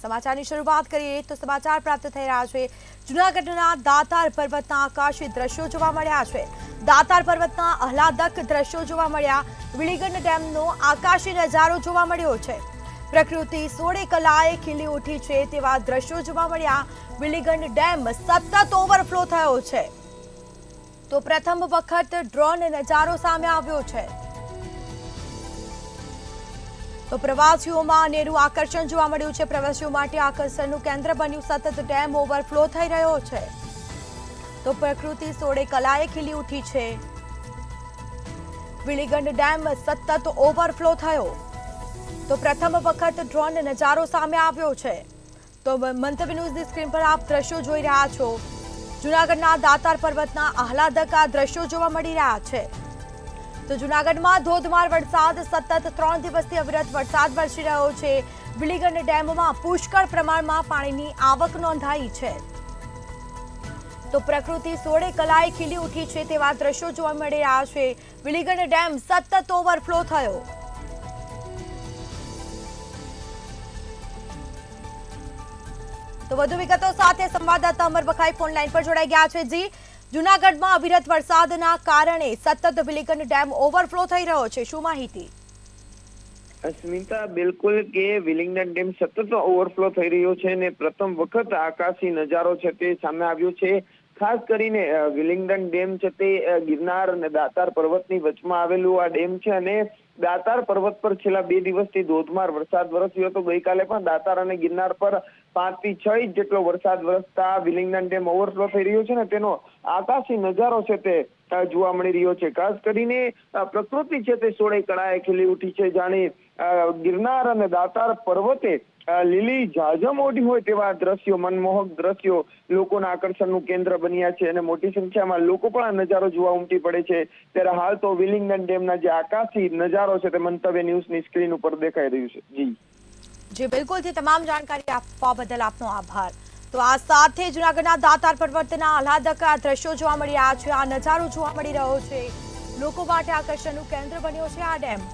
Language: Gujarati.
સમાચારની શરૂઆત કરીએ તો સમાચાર પ્રાપ્ત થઈ રહ્યા છે જૂનાગઢના દાતાર પર્વતના આકાશી દ્રશ્યો જોવા મળ્યા છે। દાતાર પર્વતના આહલાદક દ્રશ્યો જોવા મળ્યા। વિલીગઢ ડેમનો આકાશી નજારો જોવા મળ્યો છે। પ્રકૃતિ સોળે કલાએ ખીલી ઉઠી છે તેવા દ્રશ્યો જોવા મળ્યા। વિલીગઢ ડેમ સતત ઓવરફ્લો થયો છે તો પ્રથમ વખત ડ્રોન નજારો સામે આવ્યો છે તો પ્રવાસીઓમાં અનેરું આકર્ષણ જોવા મળ્યું છે। પ્રવાસીઓ માટે આકર્ષણનું કેન્દ્ર બન્યું સતત ડેમ ઓવરફ્લો થઈ રહ્યો છે તો પ્રકૃતિ સોળે કલાએ ખીલી ઉઠી છે। વિલીગઢ ડેમ સતત ઓવરફ્લો થયો તો પ્રથમ વખત ડ્રોન નજારો સામે આવ્યો છે તો મંતવ્ય ન્યૂઝની સ્ક્રીન પર આપ દ્રશ્યો જોઈ રહ્યા છો। જૂનાગઢના દાતાર પર્વતના આહલાદક આ દ્રશ્યો જોવા મળી રહ્યા છે તો જૂનાગઢમાં ધોધમાર વરસાદ સતત 3 દિવસથી અવિરત વરસાદ વરસી રહ્યો છે। વિલીગઢ ડેમમાં પુષ્કળ પ્રમાણમાં પાણીની આવક નોંધાઈ છે તો પ્રકૃતિ સોળે કલાએ ખીલી ઉઠી છે તેવા દ્રશ્યો જોવા મળી રહ્યા છે। વિલીગઢ ડેમ સતત ઓવરફ્લો થયો તો વધુ વિગતો સાથે સંવાદદાતા અમર બખાઈ ફોન લાઈન પર જોડાઈ ગયા છે। જી, જૂનાગઢમાં અવિરત વરસાદના કારણે સતત વિલીગઢ ડેમ ઓવરફ્લો થઈ રહ્યો છે, શું માહિતી? અસ્મિતા, બિલકુલ કે વિલીગઢ ડેમ સતત ઓવરફ્લો થઈ રહ્યો છે અને પ્રથમ વખત આકાશી નજારો છે તે સામે આવ્યો છે। ખાસ કરીને વિલીગઢ ડેમ છે તે ગિરનાર અને દાતાર પર્વતની વચમાં આવેલું આ ડેમ છે અને દાતાર પર્વત પર છેલ્લા 2 દિવસથી ધોધમાર વરસાદ વરસ્યો હતો। ગઈકાલે પણ દાતાર અને ગિરનાર પર 5 થી 6 ઇંચ જેટલો વરસાદ વરસતા વિલીગઢ ડેમ ઓવરફ્લો થઈ રહ્યો છે ને તેનો આકાશી નજારો છે તે જોવા મળી રહ્યો છે। ખાસ કરીને પ્રકૃતિ છે તે સોળે કળાએ ખીલી ઉઠી છે, જાણે ગિરનાર અને દાતાર પર્વતે લીલી ઝાઝમ ઓઢી હોય તેવા દ્રશ્યો, મનમોહક દ્રશ્યો લોકોના આકર્ષણનું કેન્દ્ર બન્યા છે અને મોટી સંખ્યામાં લોકો પણ આ નજારો જોવા ઉમટી પડે છે। ત્યારે હાલ તો વિલીગઢ ડેમના જે આકાશી નજારો છે તે મંતવ્ય ન્યૂઝની સ્ક્રીન ઉપર દેખાઈ રહ્યું છે। જી બિલકુલથી તમામ જાણકારી આપવા બદલ આપનો આભાર। તો આ સાથે જૂનાગઢના દાતાર પર્વતના આહલાદક દ્રશ્યો જોવા મળી રહ્યા છે, આ નજારો જોવા મળી રહ્યો છે, લોકો માટે આકર્ષણનું કેન્દ્ર બન્યો છે આ ડેમ।